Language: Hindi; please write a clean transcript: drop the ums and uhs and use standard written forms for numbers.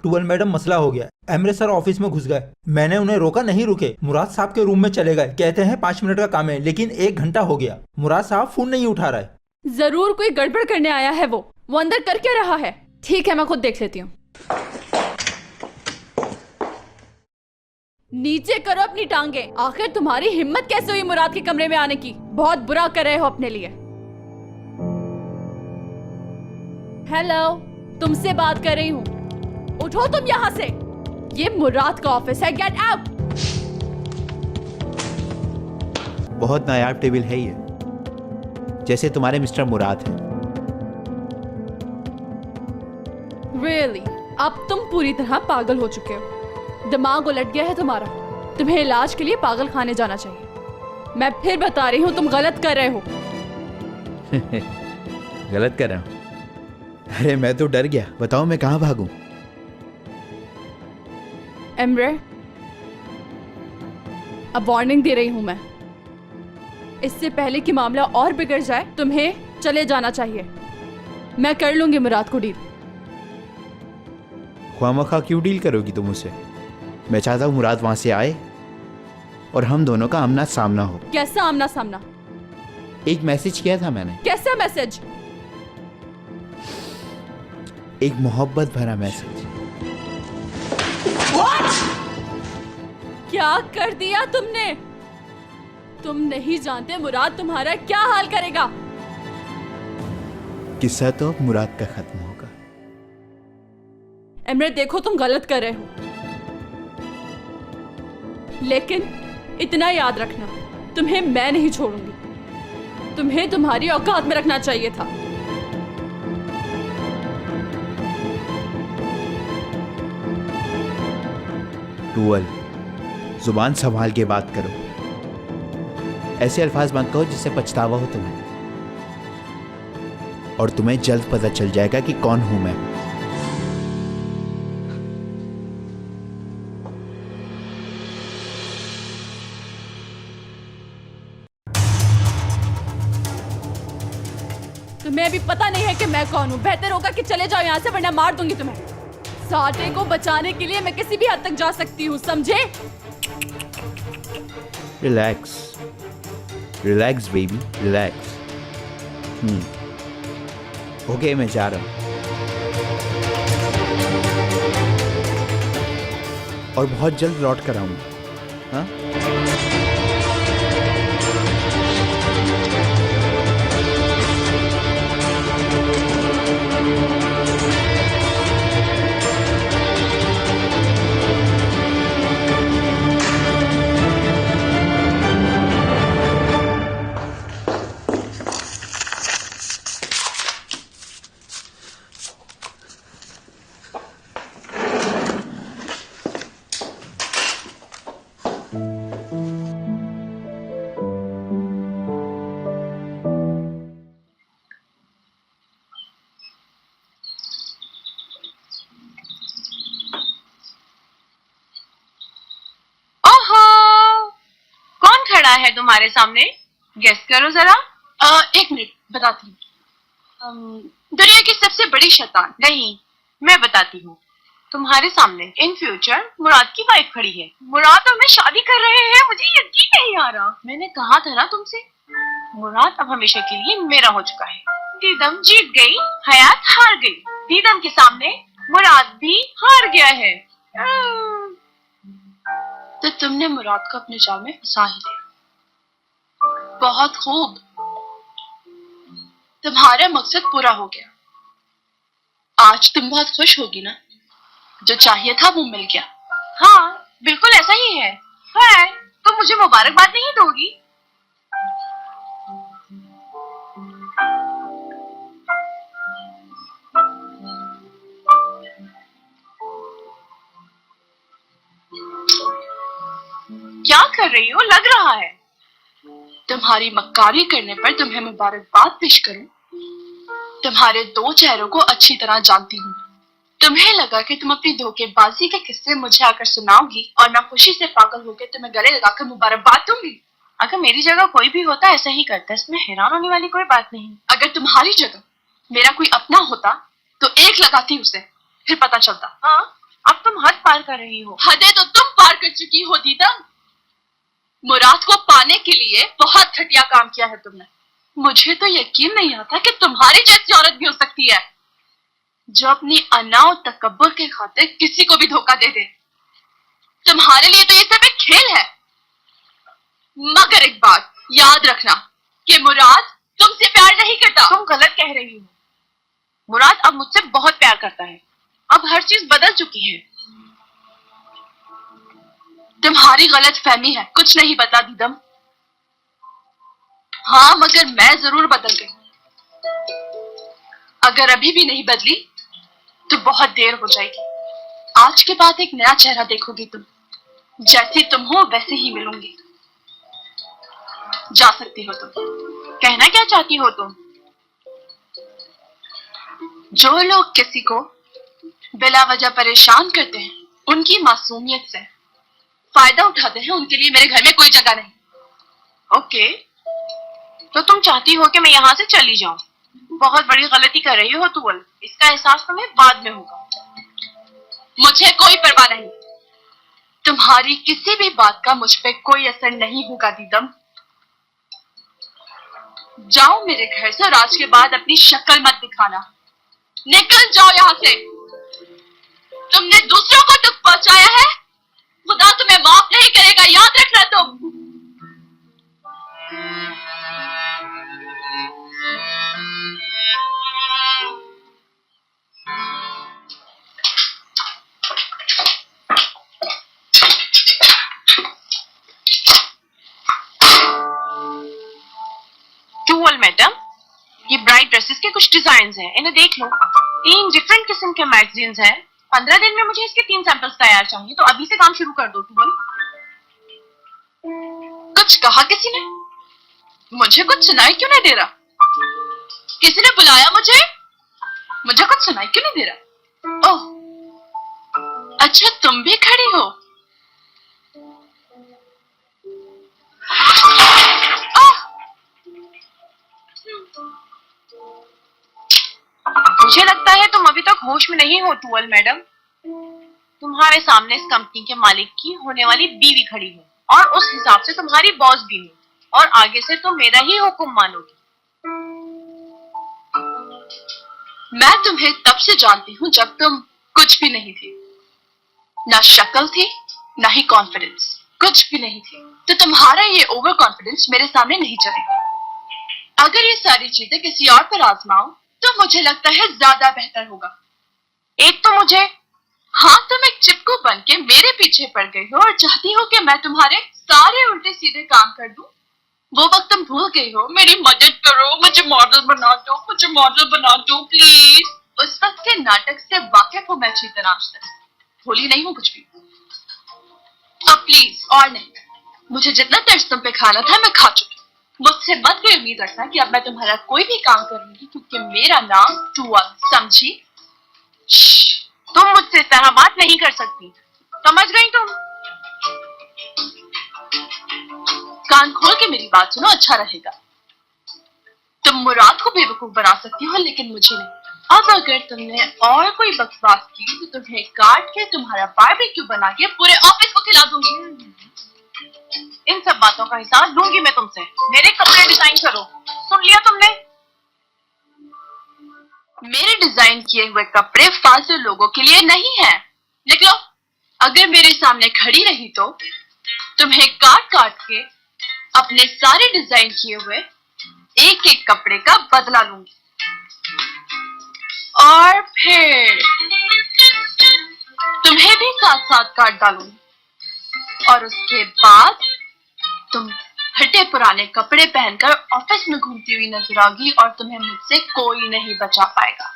टूवल मैडम मसला हो गया। एमरे सर ऑफिस में घुस गए। मैंने उन्हें रोका, नहीं रुके। मुराद साहब के रूम में चले गए। कहते हैं 5 मिनट का काम है, लेकिन 1 घंटा हो गया। मुराद साहब फोन नहीं उठा रहा है। जरूर कोई गड़बड़ करने आया है। वो अंदर कर क्या रहा है? ठीक है, मैं खुद देख लेती हूँ। नीचे करो अपनी टांगे। आखिर तुम्हारी हिम्मत कैसे हुई मुराद के कमरे में आने की? बहुत बुरा कर रहे हो अपने लिए। हेलो, तुमसे बात कर रही हूँ। उठो तुम यहाँ से। ये मुराद का ऑफिस है। Get out. बहुत नायाब टेबल है ये, जैसे तुम्हारे मिस्टर मुराद हैं। Really? अब तुम पूरी तरह पागल हो चुके हो। दिमाग उलट गया है तुम्हारा। तुम्हें इलाज के लिए पागल खाने जाना चाहिए। मैं फिर बता रही हूँ, तुम गलत कर रहे हो। गलत कर रहा हूँ? अरे मैं तो डर गया। बताओ मैं कहाँ भागूं? एमरे, अब वार्निंग दे रही हूँ मैं। इससे पहले कि मामला और बिगड़ जाए, तुम्हें चले जाना चाहिए। मैं कर लूंगी मुराद को डील। ख्वामखा क्यों डील करोगी तुम उसे? मैं चाहता हूँ मुराद वहां से आए और हम दोनों का आमना सामना हो। कैसा आमना सामना? एक मैसेज किया था मैंने। कैसा मैसेज? एक मोहब्बत भरा मैसेज। क्या कर दिया तुमने? तुम नहीं जानते मुराद तुम्हारा क्या हाल करेगा। किस्सा तो अब मुराद का खत्म होगा। एमरे, देखो तुम गलत कर रहे हो, लेकिन इतना याद रखना, तुम्हें मैं नहीं छोड़ूंगी। तुम्हें तुम्हारी औकात में रखना चाहिए था। टूवल, जुबान संभाल के बात करो। ऐसे अल्फाज मत कहो जिससे पछतावा हो तुम्हें, और तुम्हें जल्द पता चल जाएगा कि कौन हूं मैं। तुम्हें अभी पता नहीं है कि मैं कौन हूँ। बेहतर होगा कि चले जाओ यहाँ से, वरना मार दूंगी तुम्हें। साटे को बचाने के लिए मैं किसी भी हद तक जा सकती हूँ, समझे? Relax, relax baby, relax. Okay, मैं जा रहा हूँ। और बहुत जल्द लौट कर आऊंगा। हाँ? है तुम्हारे सामने? गेस करो जरा। 1 मिनट, बताती हूँ। दुनिया की सबसे बड़ी शैतान। नहीं, मैं बताती हूँ। तुम्हारे सामने इन फ्यूचर मुराद की वाइफ खड़ी है। मुराद और मैं शादी कर रहे हैं। मुझे यकीन नहीं आ रहा। मैंने कहा था ना तुमसे, मुराद अब हमेशा के लिए मेरा हो चुका है। दीदम जीत गई, हयात हार गई। दीदम के सामने मुराद भी हार गया है। तो तुमने मुराद को अपने जाल में फंसा ही लिया। बहुत खूब, तुम्हारा मकसद पूरा हो गया। आज तुम बहुत खुश होगी ना? जो चाहिए था वो मिल गया। हाँ, बिल्कुल ऐसा ही है। तो मुझे मुबारकबाद नहीं दोगी? क्या कर रही हो? लग रहा है तुम्हारी मक्कारी करने पर तुम्हें मुबारकबाद पेश करूं। तुम्हारे 2 चेहरों को अच्छी तरह जानती हूँ। तुम्हें लगा कि तुम अपनी धोखेबाजी के किस्से मुझे आकर सुनाओगी और मैं खुशी से पागल होकर तुम्हें गले लगाकर मुबारकबाद दूंगी। अगर मेरी जगह कोई भी होता ऐसा ही करता, इसमें हैरान होने वाली कोई बात नहीं। अगर तुम्हारी जगह मेरा कोई अपना होता तो एक लगाती उसे, फिर पता चलता। हाँ, अब तुम हद पार कर रही हो। हदें तो तुम पार कर चुकी हो दीदम। मुराद को पाने के लिए बहुत घटिया काम किया है तुमने। मुझे तो यकीन नहीं आता कि तुम्हारी जैसी औरत भी हो सकती है जो अपनी अना और तकब्बुर के खातिर किसी को भी धोखा दे दे। तुम्हारे लिए तो ये सब एक खेल है। मगर एक बात याद रखना कि मुराद तुमसे प्यार नहीं करता। तुम गलत कह रही हो। मुराद अब मुझसे बहुत प्यार करता है। अब हर चीज बदल चुकी है। तुम्हारी गलत फहमी है, कुछ नहीं बता दीदम। हाँ, मगर मैं जरूर बदल गई। अगर अभी भी नहीं बदली तो बहुत देर हो जाएगी। आज के बाद एक नया चेहरा देखोगी तुम। जैसी तुम हो वैसे ही मिलूंगी। जा सकती हो तुम। कहना क्या चाहती हो तुम? जो लोग किसी को बिला वजह परेशान करते हैं, उनकी मासूमियत से फायदा उठाते हैं, उनके लिए मेरे घर में कोई जगह नहीं। ओके, तो तुम चाहती हो कि मैं यहाँ से चली जाऊं? बहुत बड़ी गलती कर रही हो तुअल। इसका एहसास तुम्हें बाद में होगा। मुझे कोई परवाह नहीं। तुम्हारी किसी भी बात का मुझ पे कोई असर नहीं होगा दीदम। जाओ मेरे घर से और आज के बाद अपनी शक्ल मत दिखाना। निकल जाओ यहाँ से। तुमने दूसरों को दुख पहुंचाया है, खुदा तुम्हें माफ नहीं करेगा, याद रखना तुम। टूअल मैडम, ये ब्राइड ड्रेसेस के कुछ डिजाइन हैं, इन्हें देख लो। 3 डिफरेंट किस्म के मैगजीन्स हैं। 15 दिन में मुझे इसके 3 सैंपल्स तैयार चाहिए, तो अभी से काम शुरू कर दो टूअल। कुछ कहा किसी ने? मुझे कुछ सुनाई क्यों नहीं दे रहा? किसी ने बुलाया मुझे? मुझे कुछ सुनाई क्यों नहीं दे रहा? ओह, अच्छा तुम भी खड़ी हो। मुझे लगता है तुम अभी तक होश में नहीं हो टूअल मैडम। तुम्हारे सामने इस कंपनी के मालिक की होने वाली बीवी खड़ी है और उस हिसाब से तुम्हारी बॉस भी है, और आगे से तुम मेरा ही हुक्म मानोगी। मैं तुम्हें तब से जानती हूँ जब तुम कुछ भी नहीं थी। ना शक्ल थी, ना ही कॉन्फिडेंस, कुछ भी नहीं थी। तो तुम्हारा ये ओवर कॉन्फिडेंस मेरे सामने नहीं चलेगा। अगर ये सारी चीजें किसी और पर आजमाओ तो मुझे लगता है ज्यादा बेहतर होगा। एक तो मुझे, हाँ, तुम एक चिपकू बन के मेरे पीछे पड़ गई हो और चाहती हो कि मैं तुम्हारे सारे उल्टे सीधे काम कर दूं। वो वक्त तुम भूल गई हो। मेरी मदद करो, मुझे मॉडल बना दो, मुझे मॉडल बना दो प्लीज। उस वक्त के नाटक से वाकिफ हूं मैं अच्छी तरह आज तक। भूली नहीं हूं कुछ भी। अब प्लीज और नहीं, मुझे जितना तर्ज तुम पे खाना था मैं खा चुकी। मुझसे मत कोई उम्मीद रखना कि अब मैं तुम्हारा कोई भी काम करूंगी, क्योंकि मेरा नाम टूअल, समझी? तुम मुझसे सहमत नहीं कर सकती, समझ गई तुम? कान खोल के मेरी बात सुनो, अच्छा रहेगा। तुम मुराद को बेवकूफ बना सकती हो, लेकिन मुझे नहीं। अब अगर तुमने और कोई बकवास की तो तुम्हें काट के तुम्हारा बारबेक्यू बना के पूरे ऑफिस को खिला दूंगी। इन सब बातों का हिसाब लूंगी मैं तुमसे। मेरे कपड़े डिजाइन करो, सुन लिया तुमने? मेरे डिजाइन किए हुए कपड़े फालतू लोगों के लिए नहीं है। लिख लो। अगर मेरे सामने खड़ी रही तो तुम्हें काट काट के अपने सारे डिजाइन किए हुए एक एक कपड़े का बदला लूंगी, और फिर तुम्हें भी साथ साथ काट डालूंगी, और उसके बाद तुम हटे पुराने कपड़े पहनकर ऑफिस में घूमती हुई नजर आओगी और तुम्हें मुझसे कोई नहीं बचा पाएगा।